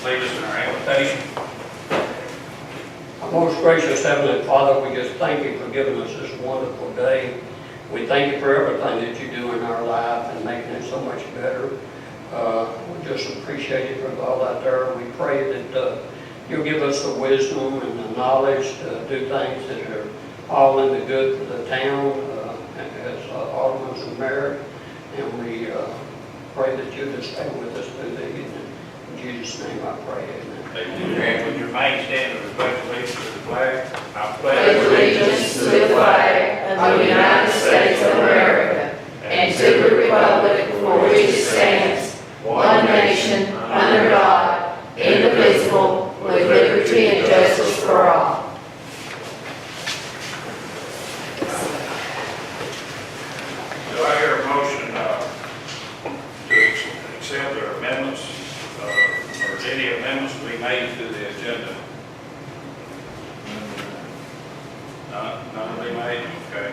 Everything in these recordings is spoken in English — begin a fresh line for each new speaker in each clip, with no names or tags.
lead us in our invitation.
Our most gracious Heavenly Father, we just thank you for giving us this wonderful day. We thank you for everything that you do in our life and making it so much better. We just appreciate you for all out there. We pray that you'll give us the wisdom and the knowledge to do things that are all in the good for the town as aldermen and mayor. And we pray that you just stay with us through the evening. In Jesus' name I pray, amen.
And with your main stand of the pledge allegiance to the flag, I
Pledge allegiance to the flag of the United States of America and to the republic for which it stands, one nation, under God, indivisible, with liberty and justice for all.
Do I hear a motion to accept their amendments, or any amendments to be made to the agenda? None to be made? Okay.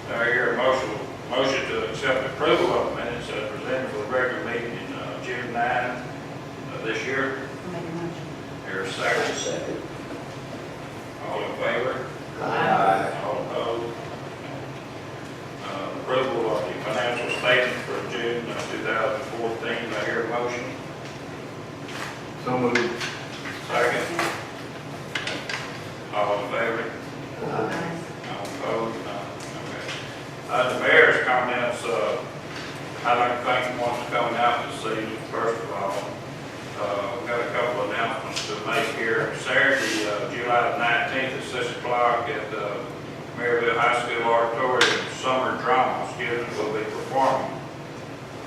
Do I hear a motion to accept approval of the minutes as presented for the regular meeting in June 9 of this year? Here's a second. All in favor?
Aye.
All opposed? Approval of the financial statement for June 2014. Do I hear a motion?
So moved.
Second. All in favor?
Aye.
All opposed? None. Okay. The mayor's comments, I'd like to thank the ones coming out this evening. First of all, we've got a couple of announcements to make here. Saturday, July 19th at 6 o'clock at Merryville High School Auditorium, summer drama students will be performing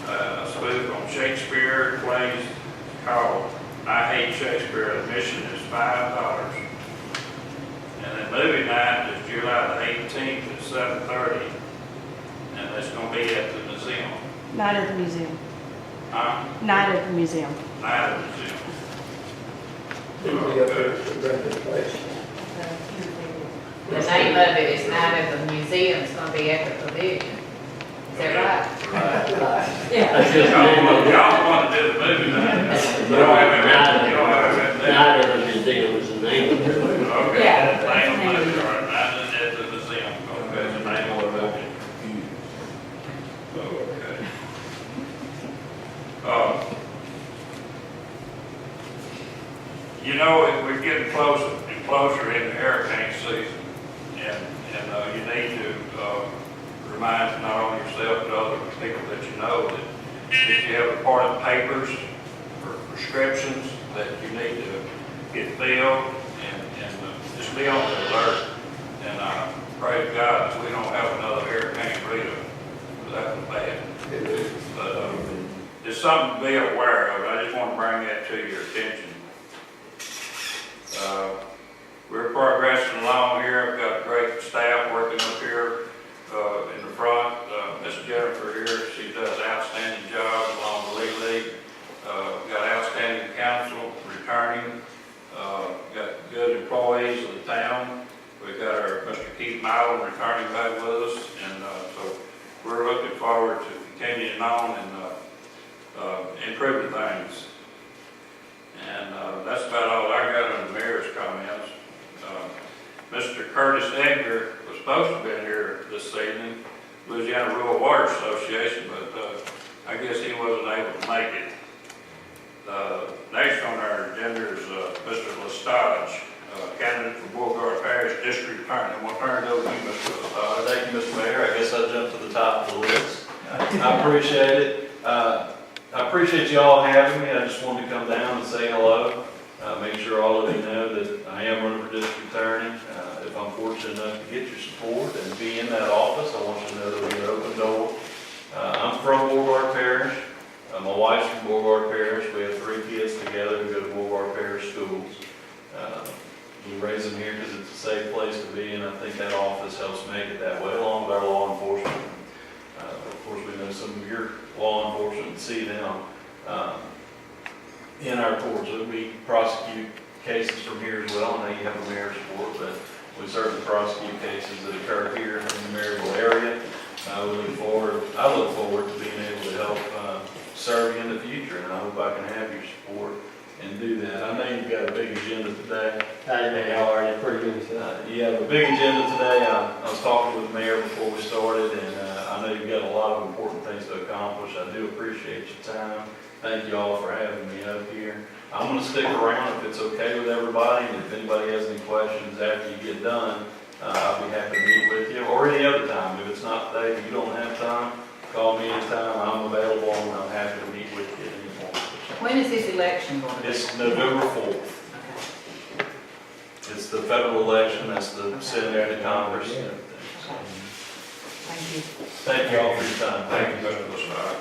a spoof on Shakespeare plays called I Hate Shakespeare. Admission is $5. And then movie night is July the 18th at 7:30, and it's going to be at the museum.
Night at the museum.
Night
Night at the museum.
at the museum.
It'll be up there at the Griffin Place.
The name of it is Night at the Museum. It's going to be at the pavilion. Is that right?
That's just the name of it.
Y'all want to do the movie night? You don't have it. You don't have it.
Night at the museum is the name of it.
Okay.
Yeah.
Name of the movie, all right. Night at the museum. Okay, it's the name of the movie. Okay. You know, we're getting closer and closer in the hurricane season, and you need to remind not only yourself but other people that you know that if you have important papers or prescriptions that you need to get filled and just be on the alert. And pray to God that we don't have another Hurricane Rita, because that was bad. But it's something to be aware of. I just want to bring that to your attention. We're progressing along here. I've got great staff working up here in the front. Miss Jennifer here, she does an outstanding job along the league. Got outstanding counsel returning. Got good employees of the town. We've got our Mr. Keith Milam returning back with us, and so we're looking forward to continuing on and improving things. And that's about all I got on the mayor's comments. Mr. Curtis Edgar was supposed to have been here this evening, Louisiana Rural Water Association, but I guess he wasn't able to make it. Next on our agenda is Mr. Lestage, candidate for Beauregard Parish District Attorney. I'm going to turn it over to you, Mr. Lestage.
Thank you, Mr. Mayor. I guess I jumped to the top of the list. I appreciate it. I appreciate you all having me. I just wanted to come down and say hello. Make sure all of you know that I am running for district attorney. If I'm fortunate enough to get your support and be in that office, I want you to know that we have an open door. I'm from Beauregard Parish. My wife's from Beauregard Parish. We have 3 kids together who go to Beauregard Parish schools. We raise them here because it's a safe place to be, and I think that office helps make it that way, along with our law enforcement. Of course, we know some of your law enforcement see them in our courts. We prosecute cases from here as well. I know you have a mayor's support, but we certainly prosecute cases that occur here in the Merryville area. I look forward to being able to help serve you in the future, and I hope I can have your support and do that. I know you've got a big agenda today.
Hey, how are you? Pretty good.
You have a big agenda today. I was talking with the mayor before we started, and I know you've got a lot of important things to accomplish. I do appreciate your time. Thank you all for having me up here. I'm gonna stick around if it's okay with everybody, and if anybody has any questions after you get done, I'll be happy to meet with you, or any other time. If it's not today, if you don't have time, call me anytime. I'm available, and I'm happy to meet with you at any point.
When is this election going to be?
It's November 4th. It's the federal election, that's the Senate and the Congress and everything. So,
Thank you.
thank you all for your time.
Thank you, Mr. Lassard.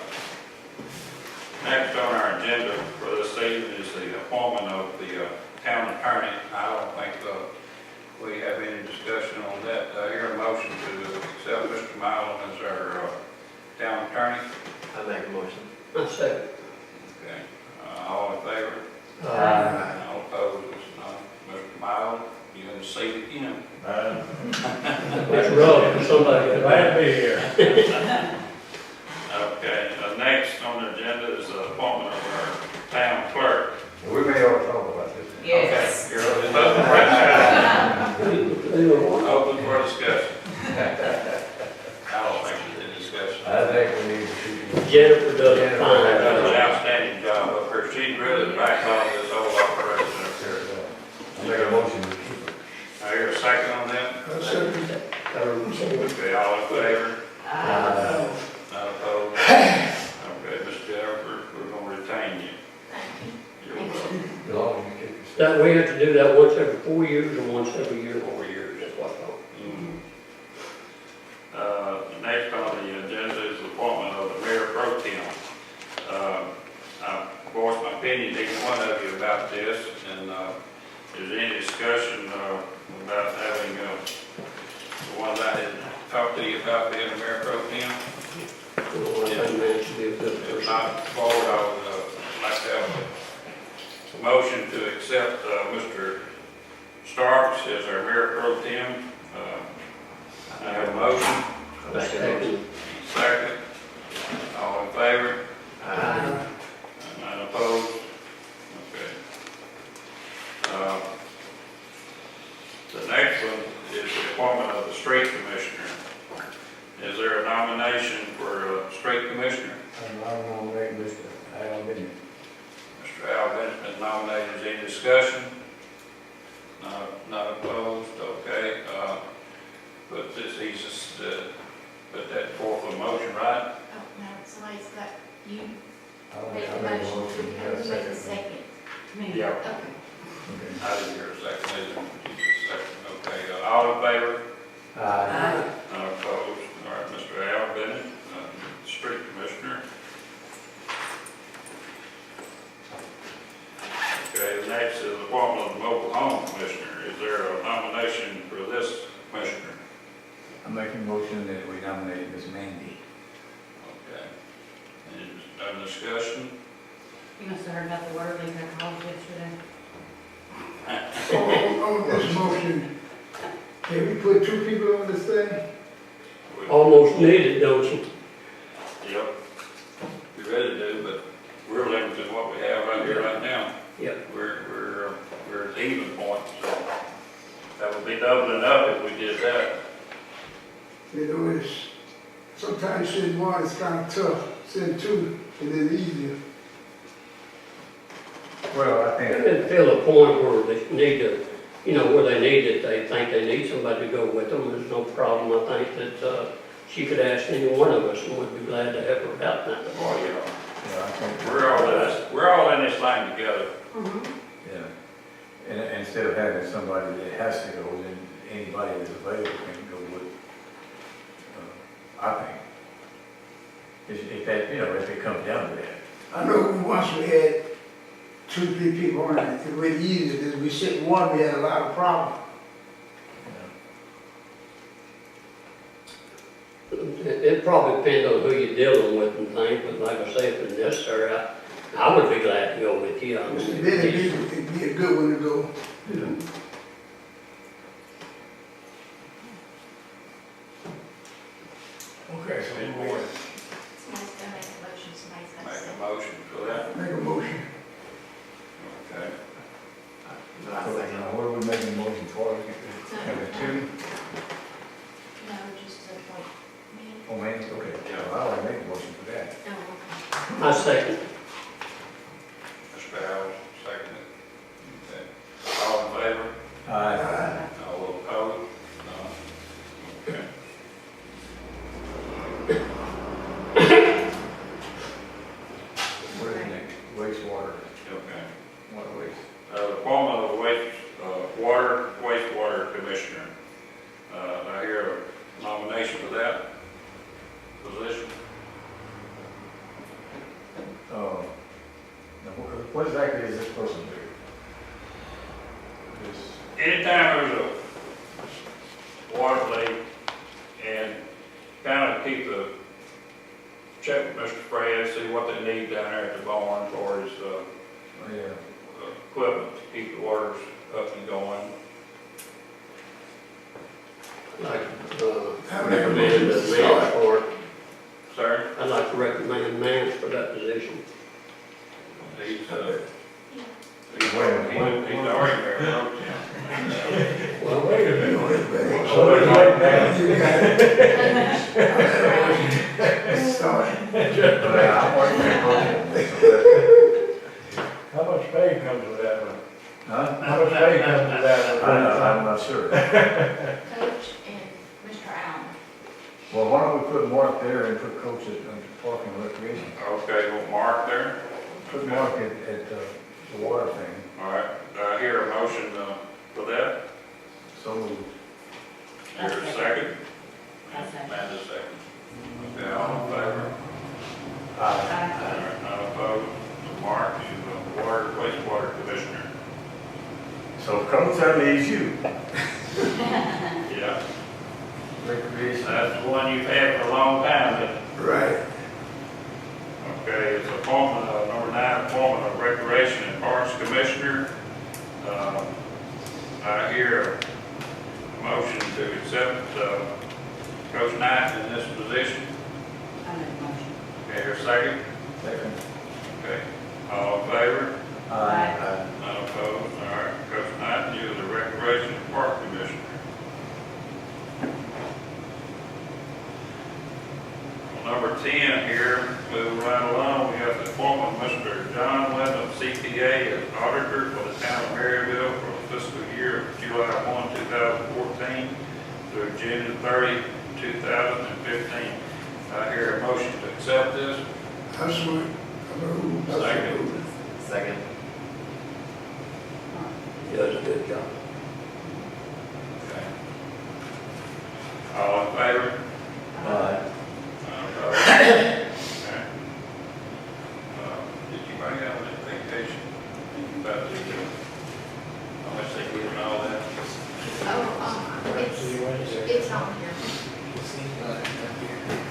Next on our agenda for this evening is the appointment of the town attorney. I don't think we have any discussion on that. I hear a motion to accept Mr. Milam as our town attorney.
I make a motion.
I second.
Okay, all in favor? All opposed, it's none. Mr. Milam, you in the seat again?
It's rough for somebody.
Glad to be here.
Okay, next on the agenda is the appointment of our town clerk.
We may ought to talk about this.
Yes.
Okay, you're open for discussion. I don't think there's any discussion.
I think we need to.
Jennifer does
She's
fine.
done an outstanding job up here. She's really backed on this whole operation up here.
I make a motion to keep it.
I hear a second on that? Okay, all in favor? Not opposed? Okay, Ms. Jennifer, we're gonna retain you. You're welcome.
As long as you keep it.
That, we have to do that once every 4 years or once every year? 4 years, that's what I thought.
Next on the agenda is the appointment of the mayor pro tem. I voiced my opinion to each one of you about this, and is there any discussion about having the one that I had talked to you about being the mayor pro tem?
Well, I think that should be a good
If
person.
not, forward, I would like to have a motion to accept Mr. Starks as our mayor pro tem. I have a motion.
Second.
Second. All in favor?
Aye.
None opposed? Okay. The next one is the appointment of the street commissioner. Is there a nomination for a street commissioner?
I'm gonna make Mr. Al Bennett.
Mr. Al Bennett's been nominated. Is any discussion? Not opposed? Okay. But this, he's just, put that forth for motion, right?
Oh, no, somebody's got, you
I
make the
make a
motion,
motion.
who makes the second?
Me.
Yeah.
Okay.
Okay.
I didn't hear a second either. He's a second. Okay. All in favor?
Aye.
None opposed. All right, Mr. Al Bennett, street commissioner. Okay, the next is the appointment of the mobile home commissioner. Is there a nomination for this commissioner?
I make a motion that we nominate Ms. Mandy.
Okay. Any discussion?
You must have heard about the word leak at home yesterday.
On this motion, can we put 2 people on this thing?
Almost needed, don't you?
Yep. We really do, but we're limited to what we have right here right now.
Yep.
We're at even point, so that would be doubling up if we did that.
You know, it's, sometimes sending 1 is kind of tough, send 2, and then easier.
Well, I
And
think,
then feel a point where they need to, where they need it, they think they need somebody to go with them, there's no problem. I think that she could ask any one of us, and we'd be glad to have her out in that
Oh,
department.
yeah.
I think.
We're all in this thing together.
Yeah. And instead of having somebody that has to go, then anybody that's available can go with, I think. If that, if it comes down to that.
I know once we had 2, 3 people on it, it went easier, then we sent 1, we had a lot of problems.
It probably depends on who you're dealing with and things, but like I say, if it's necessary, I would be glad to go with you. I mean,
Mr. Bennett, it'd be a good one to go.
Okay, so
Any
we
more?
Somebody's gonna make a motion, somebody's gonna
Make a
second.
motion for that.
Make a motion.
Okay.
I second.
Mr. Howard, second. Okay. All in favor?
Aye.
All opposed? No. Okay.
What is next? Wastewater,
Okay.
water waste.
Appointment of wastewater commissioner. I hear a nomination for that position.
Now, what exactly is this person do? This,
Anytime there's a water leak and kind of keep the, check with Mr. Fred, see what they need down there at the barn for his,
yeah,
equipment to keep the waters up and going.
Like,
Have a
recommend
motion to
the man
start.
for it.
Sir?
I'd like to recommend man for that position.
He's, he's
Wait a minute.
already there.
Well, wait a minute.
Start.
I'm working on it.
How much pay comes with that one?
Huh?
How much pay comes with that one?
I'm not sure.
Coach and Mr. Allen.
Well, why don't we put Mark there and put Coach at Park and Recreation?
Okay, well, Mark there.
Put Mark at the water thing.
All right, I hear a motion for that.
So moved.
Here's a second.
I'll second.
Amanda second. Okay, all in favor?
Aye.
All right, none opposed. So Mark, you wastewater commissioner.
So Coach, that leaves you.
Yeah,
Recreation.
that's the one you've had for a long time, isn't it?
Right.
Okay, it's appointment, number 9, appointment of Recreation and Parks Commissioner. I hear a motion to accept Coach Knight in this position.
I make a motion.
Okay, here a second.
Second.
Okay, all in favor?
Aye.
None opposed. All right, Coach Knight, you are the Recreation and Park Commissioner. Number 10 here, moving right along, we have the appointment of Mr. John Wyndham, CPA, as auditor for the town of Merryville for the fiscal year of July 1, 2014 through June 30, 2015. I hear a motion to accept this.
That's what, I move.
Second.
Second.
He does a good job.
Okay. All in favor?
Aye.
Okay. Did you bring out that vacation? About the, how much they give and all that?
It's on here. They get up to 2 hours.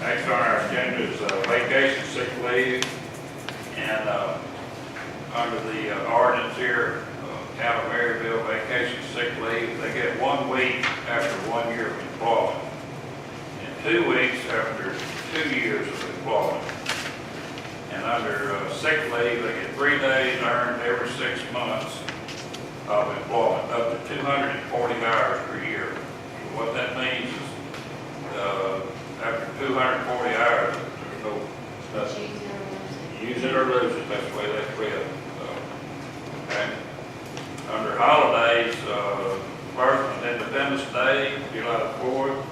Next on our agenda is vacation, sick leave, and under the ordinance here, town of Merryville, vacation, sick leave, they get 1 week after 1 year of employment, and 2 weeks after 2 years of employment. And under sick leave, they get 3 days earned every 6 months of employment, up to 240 hours per year. So what that means is, after 240 hours, there's no, use it or lose it, that's the way they put it. Okay. Under holidays, first is Independence Day, July the 4th,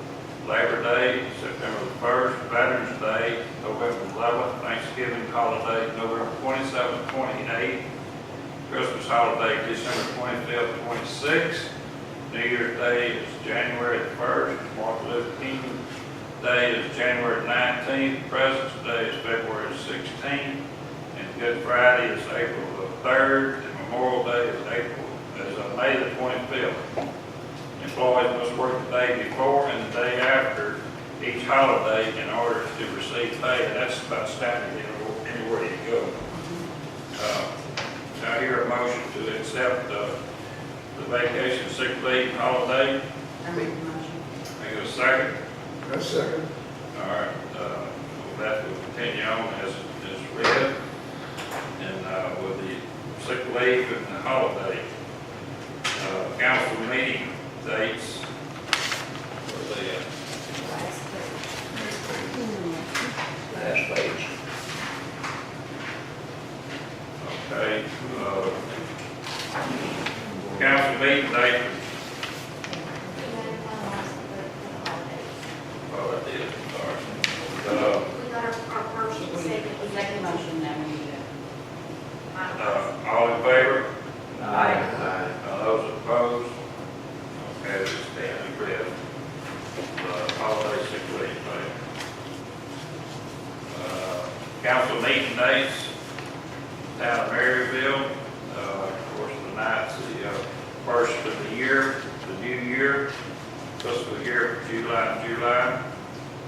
Labor Day, September the 1st, Veterans Day, November 11th, Thanksgiving holiday, November 27th, 28th, Christmas holiday, December 25th, 26th, New Year's Day is January the 1st, Martin Luther King Day is January 19th, President's Day is February 16th, and Good Friday is April the 3rd, and Memorial Day is May the 25th. Employees must work the day before and the day after each holiday in order to receive pay, and that's about standard anywhere you go. I hear a motion to accept the vacation, sick leave, holiday.
I make a motion.
I get a second.
A second.
All right, that will continue on as read. holiday. Council meeting dates. Where are they at?
Last page.
Okay, council meeting date, oh, I did, sorry.
We got our first and second.
Second motion now, we need to.
All in favor?
Aye.
Those opposed? Okay, this stand agreed. Holiday sick leave pay. Council meeting dates, town of Merryville, of course, the night's the first of the year, the new year, fiscal year, July,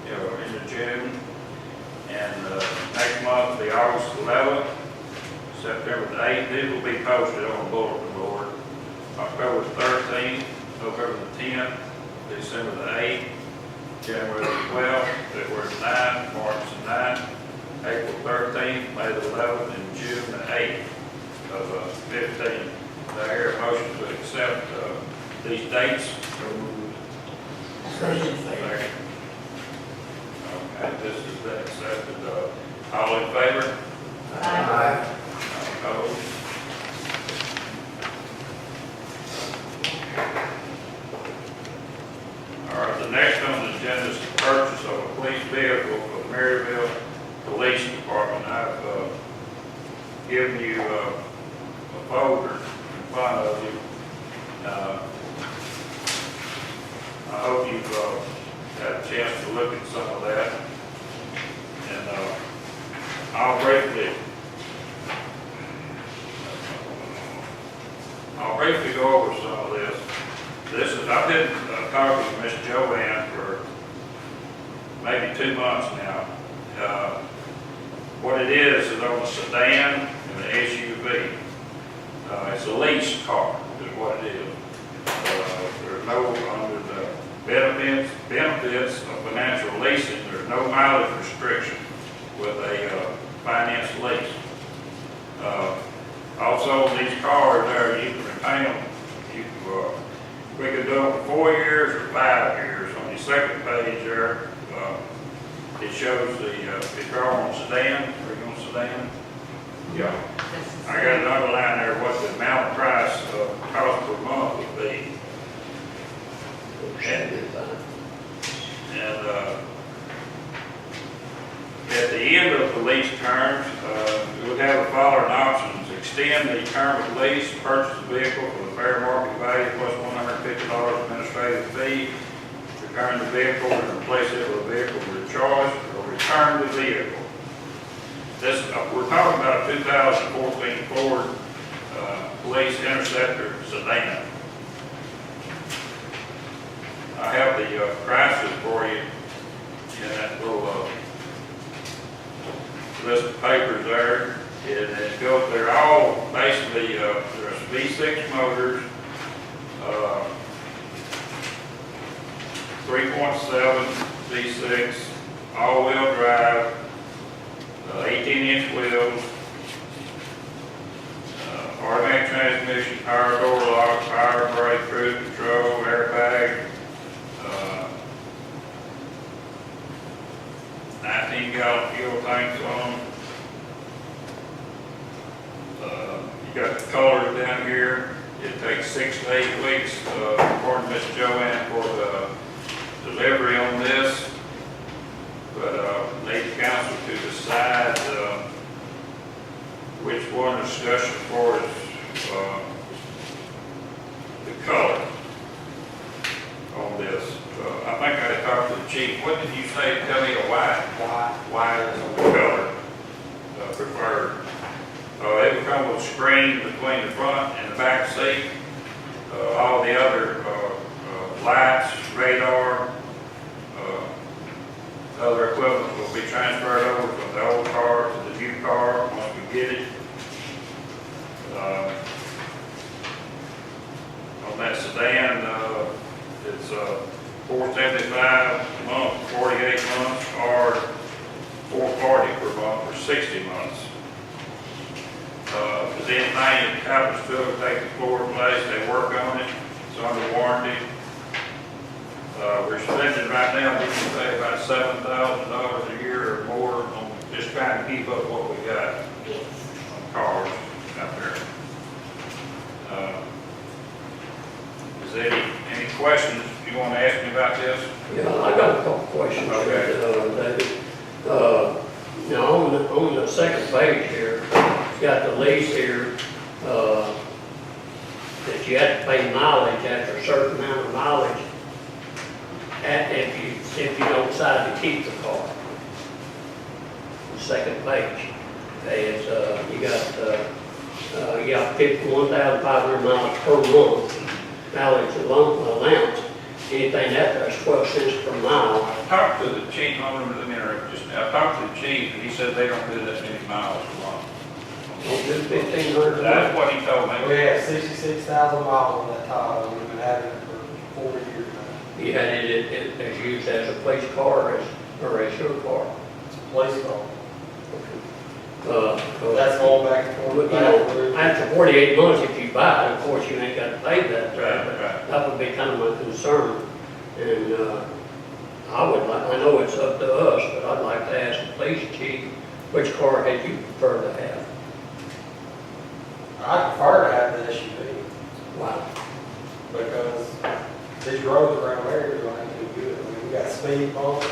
into June. And next month, the August 11th, September the 8th, these will be posted on the bulletin board. October the 13th, November the 10th, December the 8th, January the 12th, February the 9th, March the 9th, April 13th, May the 11th, and June the 8th of 15. Do I hear a motion to accept these dates? Second. Okay, this has been accepted. All in favor?
Aye.
Opposed? All right, the next on the agenda is the purchase of a police vehicle for the Merryville Police Department. I've given you a folder in front of you. I hope you've had a chance to look at some of that. And I'll briefly go over some of this. I've been talking to Miss Joanne for maybe 2 months now. What it is on a sedan and an SUV. It's a lease car is what it is. There's no, under the benefits of financial leasing, there's no mileage restriction with a finance lease. Also, these cars there, you can retain them. We can do them for 4 years or 5 years. On the second page there, it shows the, if you're on a sedan, are you on a sedan? Yeah. I got it underlined there what the amount of price cost per month would be. And at the end of the lease terms, we would have the following options: extend the term of lease, purchase the vehicle for the fair market value plus $150 administrative fee, return the vehicle and replace it with a vehicle of your choice, or return the vehicle. This, we're talking about a 2014 Ford Police Interceptor sedan. I have the prices for you in that little list of papers there. It goes, they're all basically, there's V6 motors, 3.7 V6, all-wheel drive, 18-inch wheels, automatic transmission, power door lock, power brake, cruise control, airbag, 19-gallon fuel tanks on them. You got the colors down here. It takes 6 to 8 weeks, according to Miss Joanne, for the delivery on this. But need the council to decide which one to discussion for is the color on this. I think I talked to the chief. What did you say? Tell me a white. White is the color preferred. It will come with a screen between the front and the back seat. All the other lights, radar, other equipment will be transferred over from the old car to the new car once we get it. On that sedan, it's $475 a month, 48 months, or $440 per month for 60 months. The there's anything that happens to it, take the floor place, they work on it, it's under warranty. We're spending right now, we can say about $7,000 a year or more on just trying to keep up what we got
Yes.
on cars out there. Is there any questions you want to ask me about this?
Yeah, I got a couple questions, David. Now, on the second page here, it's got the lease here, that you have to pay mileage after a certain amount of mileage if you don't decide to keep the car. The second page, okay, it's, you got 51,500 miles per month, mileage allowance. Anything that's 12 cents per mile.
I talked to the chief, I talked to the chief, and he said they don't do that many miles a month.
Don't do 1,500 a
That's
month.
what he told me.
We have 66,000 miles on that Tahoe, we've been having it for 4 years now.
You had it as used as a police car or as your car.
It's a police car.
So
That's going back and
you
forth, back and
know,
forth.
after 48 months, if you buy it, of course, you ain't got to pay that.
Right.
That would be kind of my concern. And I know it's up to us, but I'd like to ask the police chief, which car had you prefer to have?
I prefer to have the SUV,
Wow.
because these roads around there ain't too good. I mean, we got speed bumps,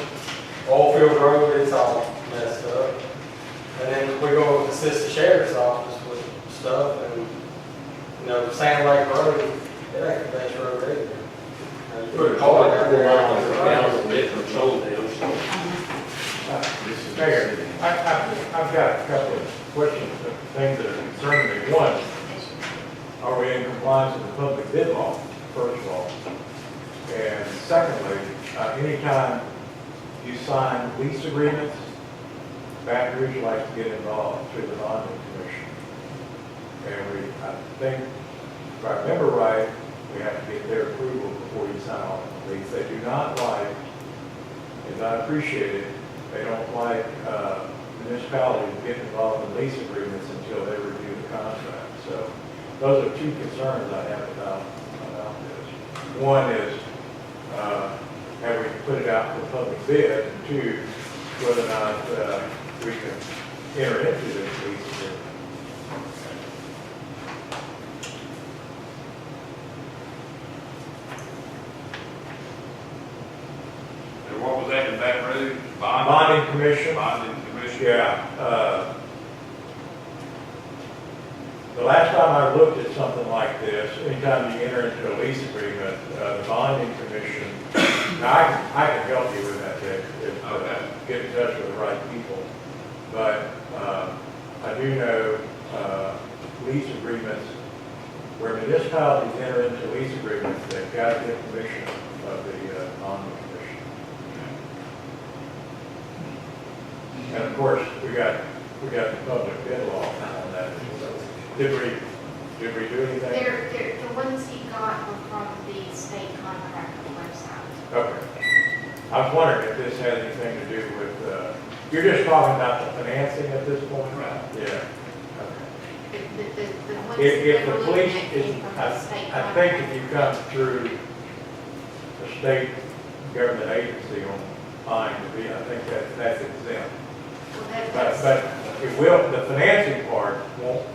oil field road, it's all messed up. And then we go assist the sheriff's office with stuff, and, you know, Sand Lake Road, it ain't the best road either. You put a car down there,
Gallon difference on them, so.
This is
Mayor, I've got a couple of questions, things that are concerning me. One, are we in compliance with the public bid law, first of all? And secondly, anytime you sign lease agreements, Baton Rouge likes to get involved through the bonding commission. And I think, if I remember right, we have to get their approval before you sign off on the lease. They do not like, as I appreciate it, they don't like municipalities getting involved in lease agreements until they review the contract. So those are two concerns I have about this. One is, have we put it out for public bid? And two, whether or not we can enter into this lease agreement.
And what was that in Baton Rouge?
Bonding commission?
Bonding commission?
Yeah. The last time I looked at something like this, anytime you enter into a lease agreement, the bonding commission, now I can help you with that, Dick, if get in touch with the right people. But I do know lease agreements, where municipalities enter into lease agreements, they've got to get permission of the bonding commission. And of course, we got the public bid law on that. Did we do anything?
They're, the ones he got were from the state contractor website.
Okay. I was wondering if this had anything to do with, you're just talking about the financing at this point?
Right.
Yeah.
The ones
If
that
the
were
police,
looking at came from the state
I think
contractor.
if you come through the state government agency on fine to be, I think that's exempt.
Well,
But it will, the financing part won't,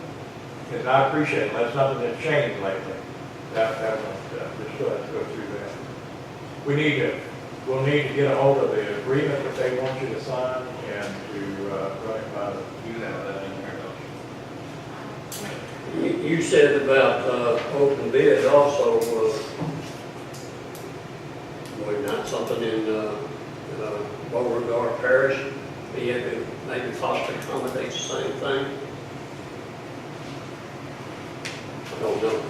and I appreciate it, that's something that's changed lately. That won't, we still have to go through that. We'll need to get a hold of the agreement that they want you to sign and to run it by the.
You have that in there, don't you?
You said about open bid also, was not something in Beauregard Parish, be able to maybe possibly accommodate the same thing? I don't know.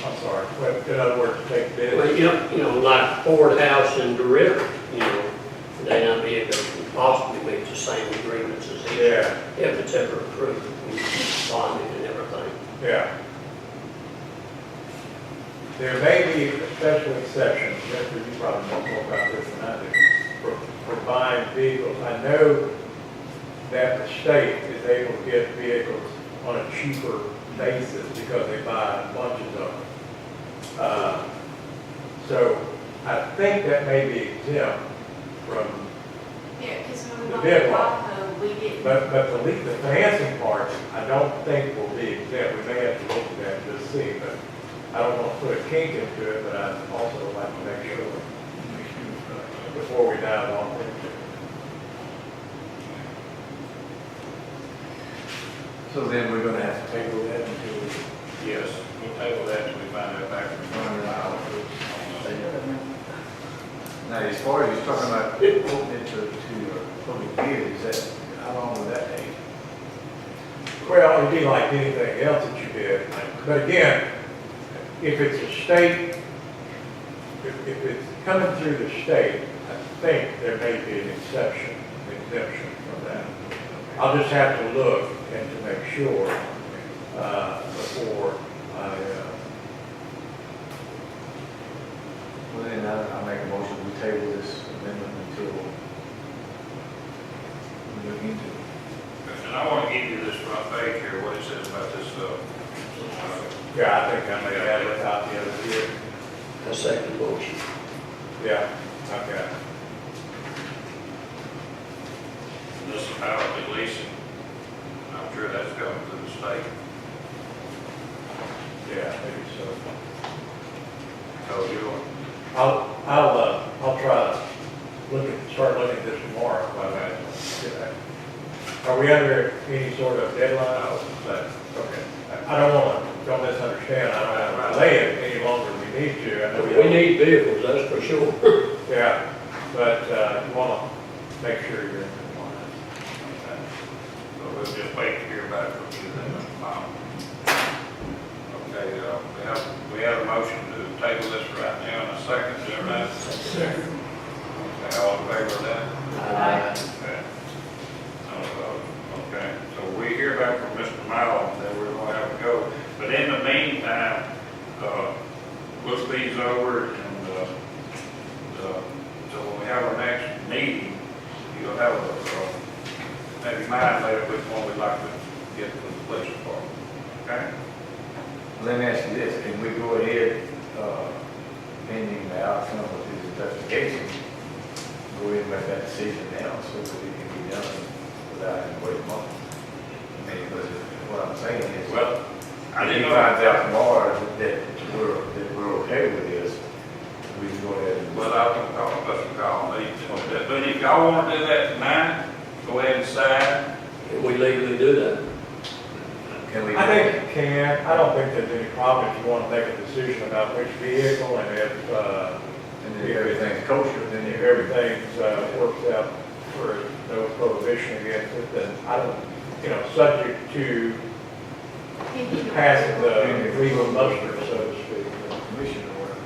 I'm sorry, but in other words, take bids.
Well, you know, like Ford House and DeRiver, you know, they not be able to possibly make the same agreements as each.
Yeah,
If it's ever approved, bonding and everything.
yeah. There may be special exceptions, Jeffrey, you probably know more about this than I do, for for buying vehicles. I know that the state is able to get vehicles on a cheaper basis because they buy bunches of them. So I think that may be exempt from,
Yeah, because when we
The
bought
bid
the
law.
Tahoe, we didn't.
but the financing part, I don't think will be exempt. We may have to look at that and just see, but I don't want to put a kink into it, but I also like to make sure before we dive off into it.
So then we're gonna have to table that until we
Yes, we'll table that until we find out back from
run it out.
the
Now, as far as you're talking about opening it to public bid, is that, how long will that take?
Well, it'd be like anything else that you did, but again, if it's a state, if it's coming through the state, I think there may be an exemption from that. I'll just have to look and to make sure, before I,
Well, then I'll make a motion, we table this amendment until we look into it.
And I want to give you this front page here, what it says about this,
yeah, I think I may have a copy of it here.
A second motion.
Yeah, okay.
municipality leasing. I'm sure that's coming to the state.
Yeah, maybe so.
So you'll,
I'll try to start looking at this tomorrow. Are we under any sort of deadline? But, okay. I don't misunderstand. I don't want to delay it any longer than we need to. I know
We need vehicles, that's for sure.
Yeah, but you want to make sure you're in compliance.
so we'll just wait to hear back from you then. Okay, we have a motion to table this right now in a second, is that right?
Second.
Okay, all in favor of that? Okay. Okay, so we hear back from Mr. Mallon, then we're gonna have to go. But in the meantime, look these over and, so when we have our next meeting, you'll have maybe mind later which one we'd like to get from the police department. Okay?
Let me ask you this, can we go ahead, pending the outcome of his investigation, go ahead and make that decision now so that it can be done without having to wait a month? I mean, because what I'm saying is,
Well, I
if he
didn't know.
finds out tomorrow that we're okay with this, we can go ahead and.
Well, I can call me. But if y'all want to do that tonight, go ahead and decide.
Can we legally do that?
Can we?
I think you can. I don't think there's any problem if you want to make a decision about which vehicle and if,
And if everything's kosher, then
if
you
everything's worked out for no prohibition against it, then I don't, subject to passing the legal muster, so to speak.
commission or whatever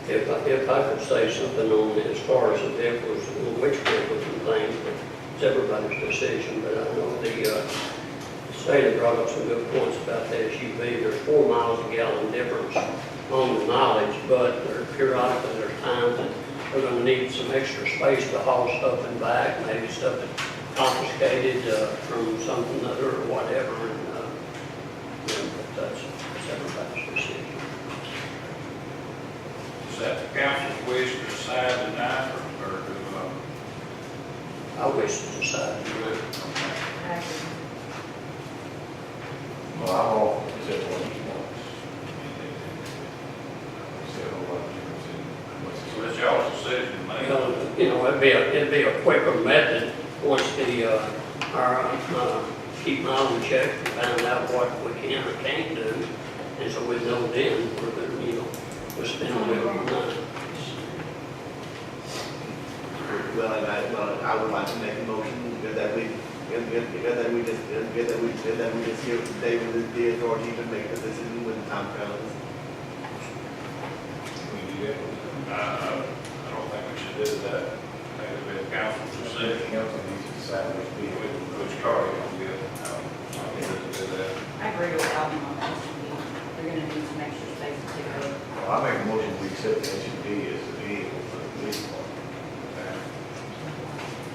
it is.
If I could say something on as far as the vehicles, which vehicles and things, but it's everybody's decision, but I know the state had brought up some good points about the SUV. There's 4 miles a gallon difference on the mileage, but periodically there's times that we're gonna need some extra space to haul stuff in back, maybe stuff that's confiscated from something other or whatever, and but that's everybody's decision.
Is that the council's wish to decide tonight or do,
I wish to decide tonight.
Well, I'm all, except one he wants. Except what
so it's y'all's decision to make?
It'd be a quicker method once our keep mileage check and find out what we can or can't do. And so we know then we're gonna, we're spending a little money.
Well, I would like to make a motion that we just give David the authority to make the decision when the time comes.
we do that.
I don't think we should do that. I think it'll be a council's
The
decision,
council needs to decide which vehicle.
which car you're gonna get. I don't think we should do that.
I agree with Alvin on that. They're gonna need some extra space to take over.
Well, I make a motion, we accept the SUV as the vehicle for the police department.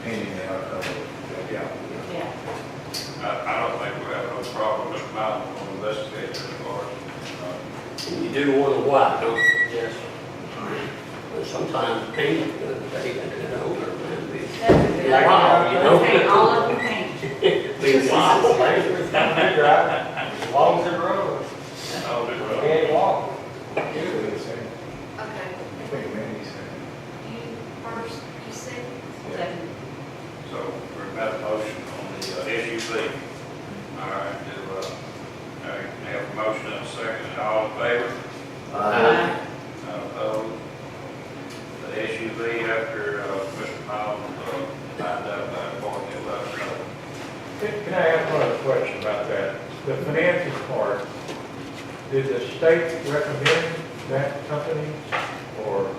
pending the outcome of, yeah.
Yeah.
I don't think we have no problem, Mr. Mountain will investigate this for us.
And you do wonder why, don't you?
Yes.
But sometimes paint, they can own it, man, be,
That would be like,
Wow, you know.
paint, all of them paint.
be wild.
As long as it grows,
Oh, they will.
and walk.
Usually the same.
Okay,
I think Mandy's saying.
you first, you said,
Second.
So we're about a motion on the SUV. All right, we have a motion and a second, all in favor?
Aye.
None opposed? The SUV after Mr. Miles found out about it, he let us know.
Can I ask one other question about that? The financing part, did the state recommend that company, or?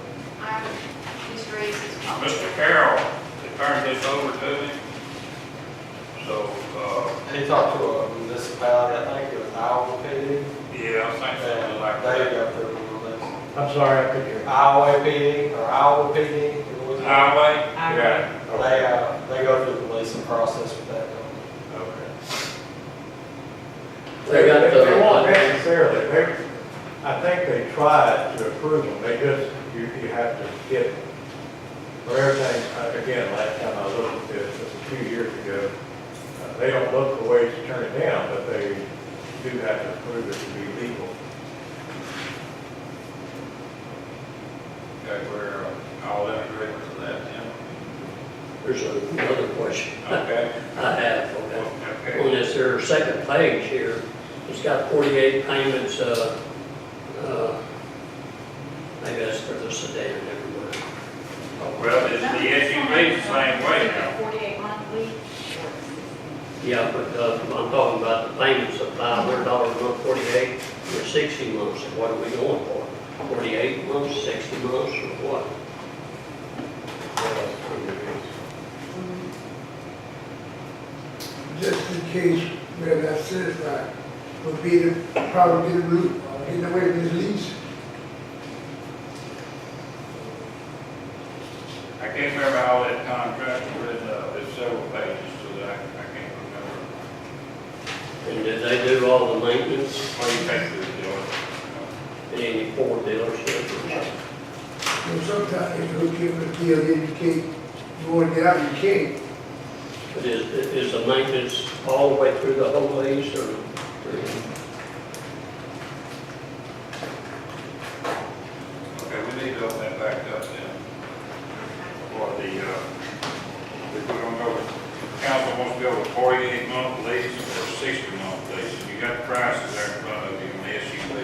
Mr. Reeves is calling.
Mr. Carroll, they turned this over to me. So,
He talked to a municipality, I think it was Iowa PD,
yeah, I think something like
they
that.
got their release.
I'm sorry, I couldn't hear.
Iowa PD, or Iowa PD, it was.
Highway?
Yeah.
They go through the leasing process with that.
Okay.
They got the-
They won't necessarily, I think they tried to approve them, they just, you have to get, for everything, again, last time I looked at this, was a few years ago, they don't look for ways to turn it down, but they do have to prove it to be legal.
Okay, we're all in agreement with that, Tim?
There's another question
Okay.
I have, okay.
Okay.
On this there second page here, it's got 48 payments, maybe that's for the sedan everywhere.
Well, it's the SUV the same way now.
48 monthly.
Yeah, but I'm talking about the payments of $500 a month, 48, or 60 months, what are we going for? 48 months, 60 months, or what?
Just in case we're not certified, would be to probably get a route, get away with this lease.
I can't remember how that contract was written up, there's several pages to that, I can't remember.
And did they do all the maintenance
What do you think this deal?
in any Ford dealerships?
So sometimes if you give a deal, then you can't, you want to get out, you can't.
But is the maintenance all the way through the whole lease, or?
Okay, we need to open that back up then. For the, if we're gonna go with, council wants to go with 48-month lease or 60-month lease. And you got the prices there in front of you on the SUV.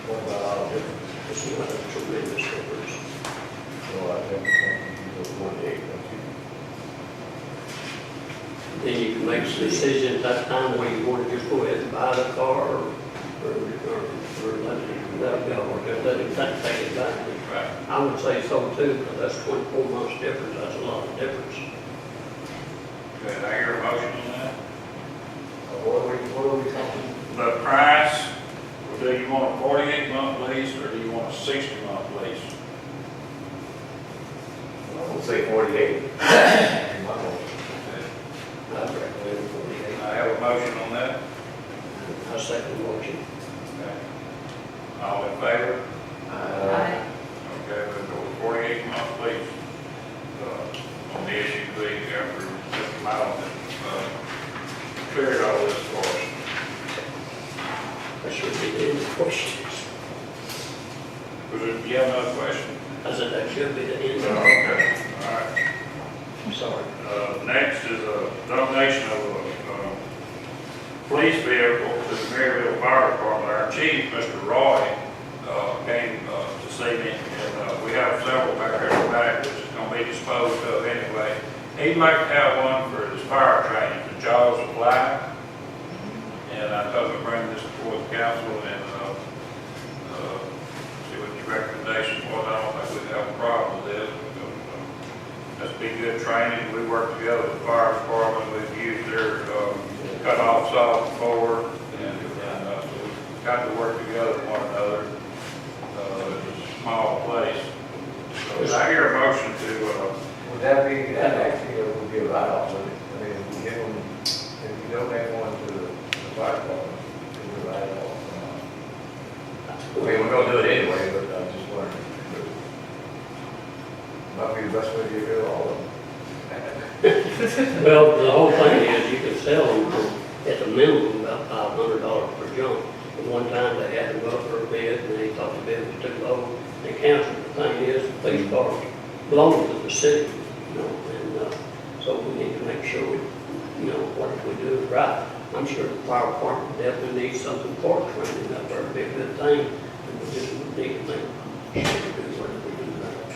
What about all different?
It's not a tremendous difference.
So I think you go 48, don't you?
Then you can make a decision at that time whether you want to just go ahead and buy the car, or let it go, or just let it take it back.
Right.
I would say so too, because that's 24 months difference, that's a lot of difference.
Okay, I hear a motion on that.
What are we talking?
The price, do you want a 48-month lease or do you want a 60-month lease?
I would say 48.
I'd recommend 48.
I have a motion on that.
I second the motion.
Okay. All in favor?
Aye.
Okay, we'll go with 48-month lease on the SUV after Mr. Miles cleared all this for us.
That should be the end of questions.
Was it, you have another question?
I said that should be the end of
Okay, all right.
I'm sorry.
Next is a donation of a police vehicle to the Merryville Fire Department. Our chief, Mr. Roy, came to see me, and we have several back there in the back, which is going to be disposed of anyway. He'd like to have one for his fire training, the Jaws of Life. And I told him to bring this before the council and see what your recommendation was. I don't think we'd have a problem with this. That's be good training. We work together with the fire department. We've used their cut-off saw before, and so we got to work together with one another. It's a small place. I hear a motion to,
Would that be, that actually would be a write-off, wouldn't it? I mean, if we give them, if you donate one to the fire department, it would write it off. I mean, we're gonna do it anyway, but I'm just wondering. Might be the best way to get rid of all of them.
Well, the whole thing is you can sell them for, at the minimum, about $500 per jump. At one time, they had them up for a bid, and they thought the bid was too low. They canceled. The thing is, the police cars belong to the city, you know, and so we need to make sure we, you know, what we do is right. I'm sure the fire department definitely needs something for training. That would be a good thing. And we just need to make sure we do what we do right.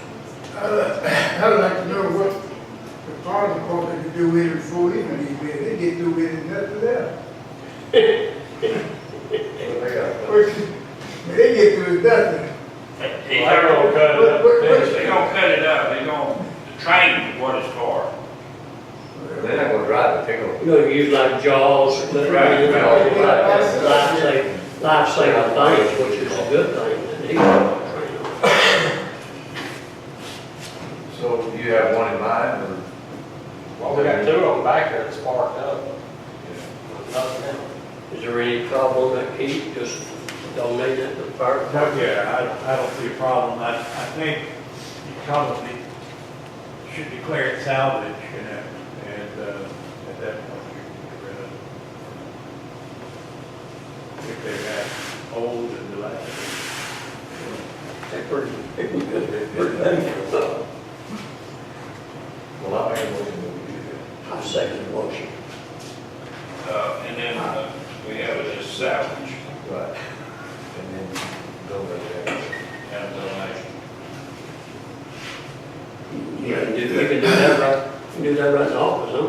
I'd like to know what the fire department can do with it before we even leave here. They get through with it, nothing there. They get through with nothing.
he's
They're gonna cut it up.
They gonna cut it up, they gonna train what it's for.
They're not gonna drive it, they're gonna.
You know, use like jaws,
Right,
life-saving things, which is a good thing, that needs to train on.
So do you have one in mind, or?
Well, we got two of them back there that's sparked up. Nothing else.
Is there any problem that keep just donating it to the fire
No,
department?
yeah, I don't see a problem. I think you probably should declare it salvage, you know, and at that point you can get rid of it. If they're that old and dilapidated.
They're pretty dangerous.
Well, I make a motion that we do that.
I second the motion.
And then we have it as salvage
Right. And then go right there.
and donation.
You can do that right, you can do that right in the office, huh?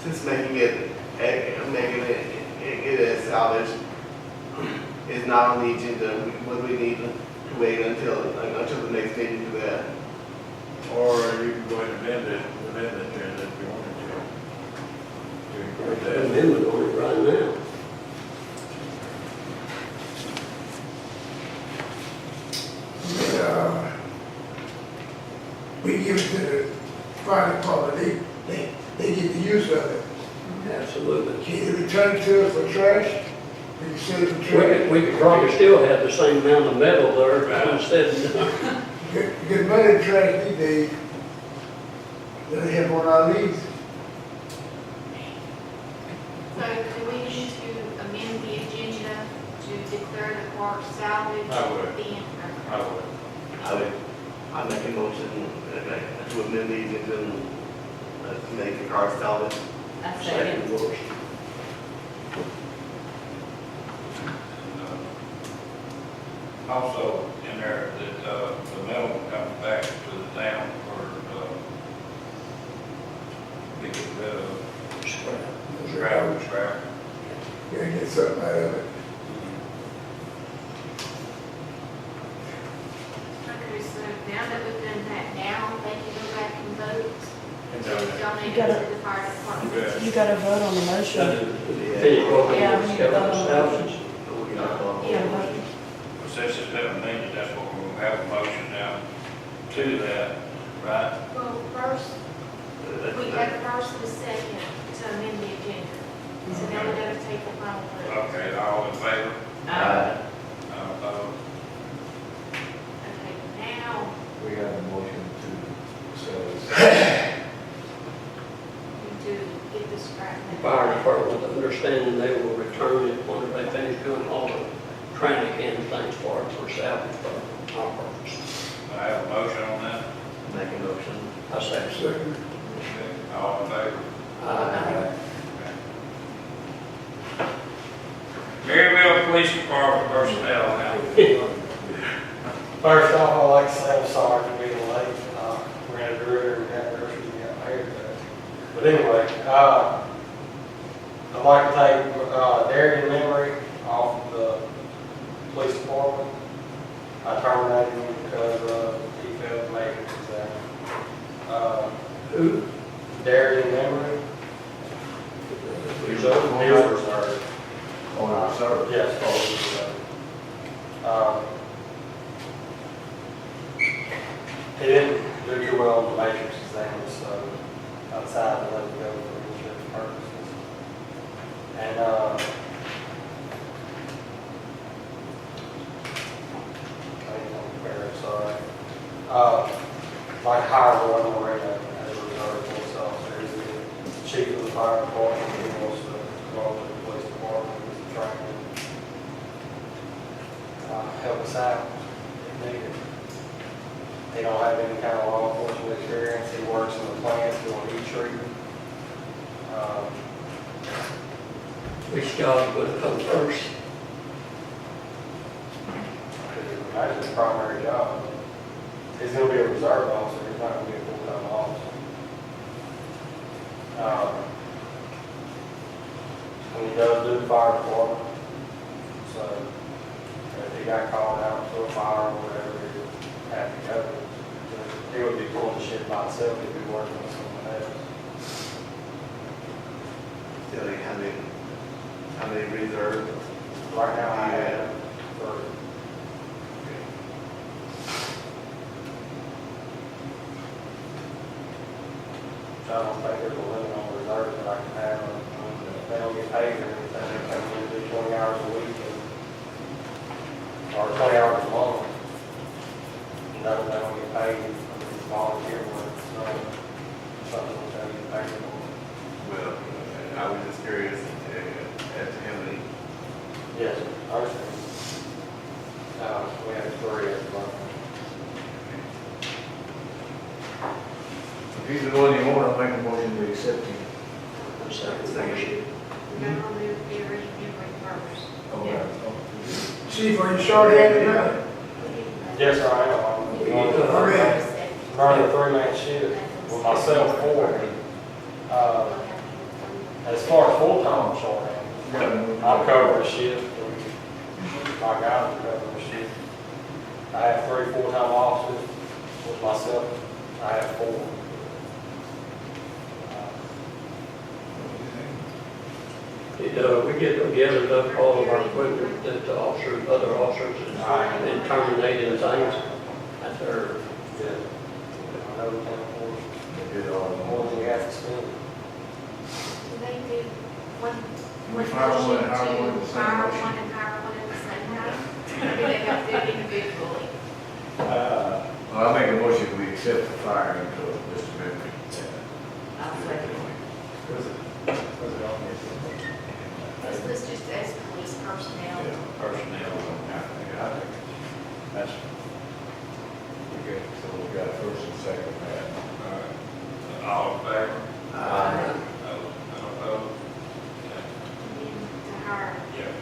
Since making it as salvage is not on the agenda, would we need to wait until the next meeting to do that?
Or you can go ahead and amend it there if you wanted to. To include that.
Amendment on it right now.
We give it to the fire department, they get the use of it.
Absolutely.
Can you return it to us for trash? We can sell it for
We
trash.
we could probably still have the same amount of metal there instead of,
Get money to trash these days. They have on our lease.
So do we need to amend the agenda to declare the park salvage?
I would.
Then,
I would.
I make a motion to amend these and to make the car salvage.
I
second
second.
motion.
Also in there that the metal comes back to the town for, we get rid of scrap.
Gotta get something out of it.
okay, so now that we've done that, now they can go back and vote
And
to
donate.
donate
You
it
gotta-
to the fire department.
Okay.
You gotta vote on the motion.
Finish what we
Yeah, we need to
discovered,
vote on it.
salvage.
Yeah,
Since it's been amended, that's what we're gonna have a motion now to that, right?
Well, first, we had first and second to amend the agenda. So now we gotta take the final vote.
Okay, all in favor? All opposed?
Okay, now,
We have a motion to sell
we do get the scrap.
The fire department, with the understanding they will return it when they finish doing all the training and things for it for salvage for our purpose.
I have a motion on that.
Make a motion.
I second.
Second.
Okay, all in favor?
Aye.
Merryville Police Department personnel now.
First off, I'd like to say I'm sorry for being late. We had a driller, we had nurses, we got married today. But anyway, I'd like to take Darian Memory off of the police department. I terminated him because he failed to make his exam.
Who?
Darian Memory. He was reserved.
on our service.
Yes, he was reserved. he didn't do too well on the matrix exam, so I decided to let him go for insurance purposes. And, sorry. Like hire one already as a reserve police officer. He's the chief of the fire department. He wants to go over to the police department and try and help us out if needed. He don't have any kind of law enforcement experience. He works in the plants doing heat treatment.
Which job would come first?
That's his primary job. He's going to be a reserve officer. He's not going to be a full-time officer. And he does do the fire department. So if he got called out to a fire or whatever, he would have to go. He would be pulling the shit by himself if he worked with someone else.
Tell you how many reserves?
Right now, I have 3. I don't think there's a limit on reserves that I can have. If they don't get paid or anything, they can do 20 hours a week or 20 hours a month. And they don't get paid for volunteer work, so something that they get paid for.
Well, I was just curious as to how many.
Yes, I understand. We have 3 at the moment.
If he's the one you want, I'll make a motion to accept him.
Second.
We're gonna remove Gary and first.
Chief, are you short-handed now?
Yes, sir, I am. I'm going to running a 3-man shift with myself 4. As far as full-time, I'm short-handed. I'm covering a shift. My guys are covering a shift. I have 3 full-time officers with myself. I have 4.
We get together up all of our equipment that the officers, other officers, and terminated and things. That's our,
Yeah. I know we can't afford
They did all the
more than we have to spend.
Do they do one
We fire one and hire
motion
one at
to
the same
fire
motion.
one and hire one at the same time? Or do they have to do it individually?
Well, I make a motion, we accept the firing of Mr. Merrick.
I'll second.
This was just as police personnel.
Personnel.
I think that's, okay, so we got first and second, Matt.
All in favor?
Aye.
None opposed?
And then to hire
Yeah.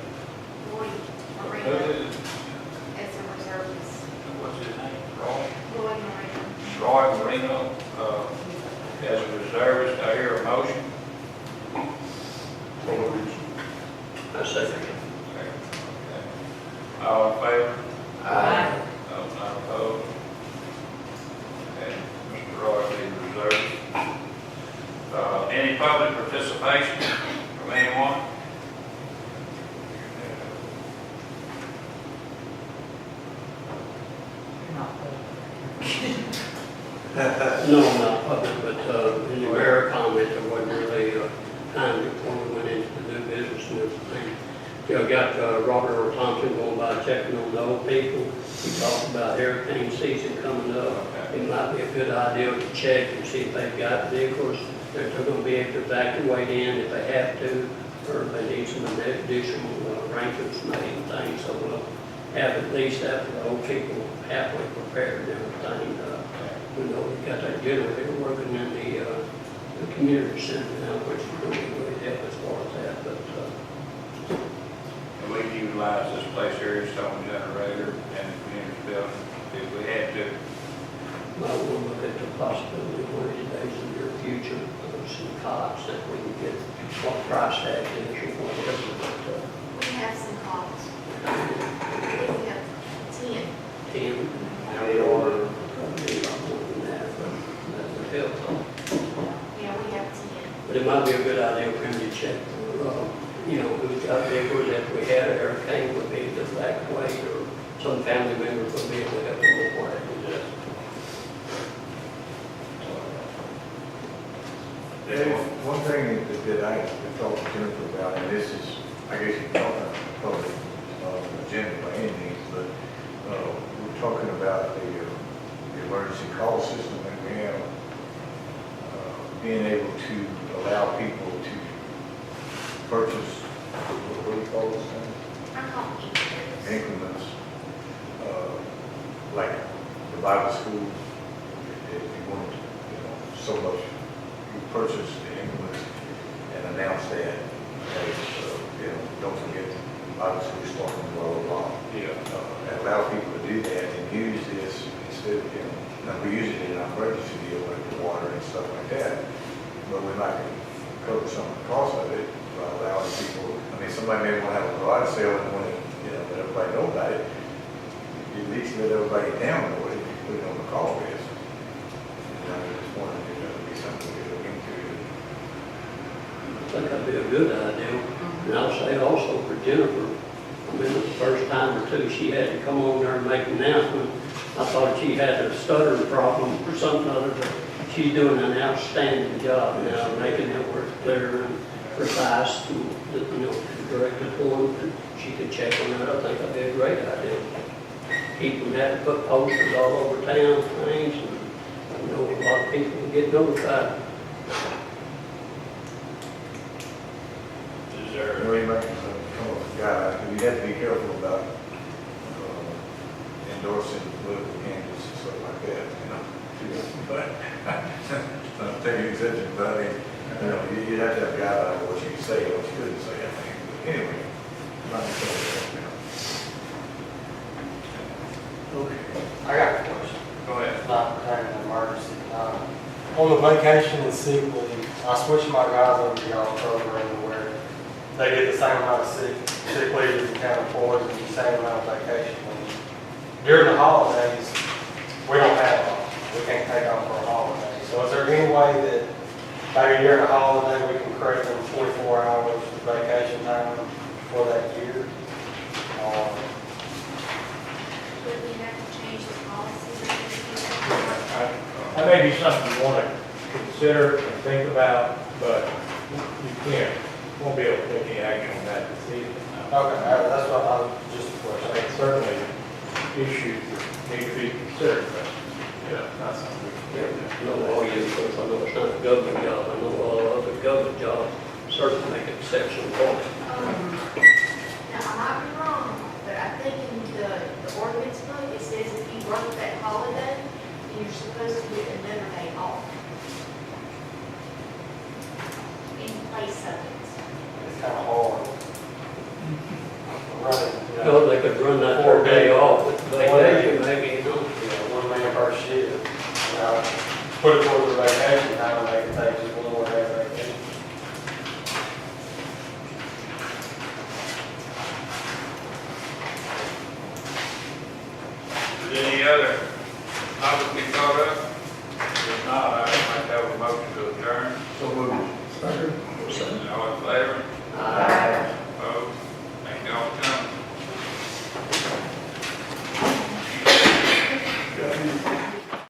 Lloyd
Who
Marino
is,
as a reservist.
what's his name? Roy?
Lloyd Marino.
Roy Marino, as a reservist, I hear a motion.
I second.
Okay. All in favor?
Aye.
No, not opposed? Okay, Mr. Roy, be reserved. Any public participation from anyone?
No, not public, but in the mayor comment, there wasn't really time before we went into the new business and everything. You know, got Robert Thompson going by checking on the old people. He talked about hurricane season coming up. It might be a good idea to check and see if they've got vehicles that they're going to be able to evacuate in if they have to, or if they need some additional arrangements made and things. So we'll have at least that for the old people halfway prepared and everything. We know we got that generator working in the community center now, which is going to be really help as far as that, but,
And we can utilize this place here, stone generator and the community building if we had to.
might want to look at the possibility of one of these days in the near future of some cots that we can get what price tag is or whatever, but,
We have some calls. I believe we have 10.
10.
How many order?
Probably a lot more than that, but that would help.
Yeah, we have 10.
But it might be a good idea for him to check, you know, who's got vehicles, if we had a hurricane, would be the evacuate, or some family members would be able to help them with whatever.
There's one thing that I talked to Jennifer about, and this is, I guess you call it public agenda by any means, but we're talking about the emergency call system that we have, being able to allow people to purchase, what do you call those things?
I call it
Increments, like the Bible school, if you wanted, so much, you purchase the increments and announce that, don't forget the Bible school starting, blah, blah, blah.
Yeah.
And allow people to do that and use this instead of, now we're using it in our emergency deal, like the water and stuff like that, but we might cover some of the cost of it by allowing people, I mean, somebody may want to have a garage sale and want to, let everybody know about it. At least let everybody down know it, put it on the call list. And I just wanted if that would be something we look into.
I think that'd be a good idea. And I'll say also for Jennifer, I mean, the first time or two she had to come on there and make an announcement, I thought she had a stuttering problem or something other, but she's doing an outstanding job now, making it work clear and precise, and, direct it on, and she could check on that. I think that'd be a great idea. Keep them having to put posters all over town, things, and, a lot of people will get notified.
Is there,
You might come up with guidelines, but you have to be careful about endorsing political candidates and stuff like that, But, not taking exception, but I mean, you have to have a guideline of what you can say and what you couldn't say, I think. But anyway, not to say that,
Okay.
I got a question.
go ahead.
Not pertaining to emergency. On the vacation and sick leave, I switched my guys over to y'all's program where they get the same amount of sick leave as the county employees and the same amount of vacation leave. During the holidays, we don't have off. We can't take off for a holiday. So is there any way that maybe during a holiday we can create them 24 hours of vacation time for that year?
Would we have to change the policy?
That may be something you want to consider and think about, but you won't be able to take any action on that this evening.
Okay, that's what I was just a
I
question.
think certainly issues that need to be considered, but, not something we can do.
No, all you, because I know it's not a government job, I know all other government jobs certainly make exceptions for it.
Now, I might be wrong, but I think in the ordinance book, it says if you work that holiday, then you're supposed to get another day off. In place of it.
It's kind of hard. Running,
No, they could run that whole day off with vacation, maybe,
one man per shift. Put it towards the vacation time, they can take just one more day of vacation.
Is any other topic we thought of? If not, I'd like to have a motion to adjourn.
So moved.
Second.
All in favor?
uh,
Opposed? Thank you all for coming.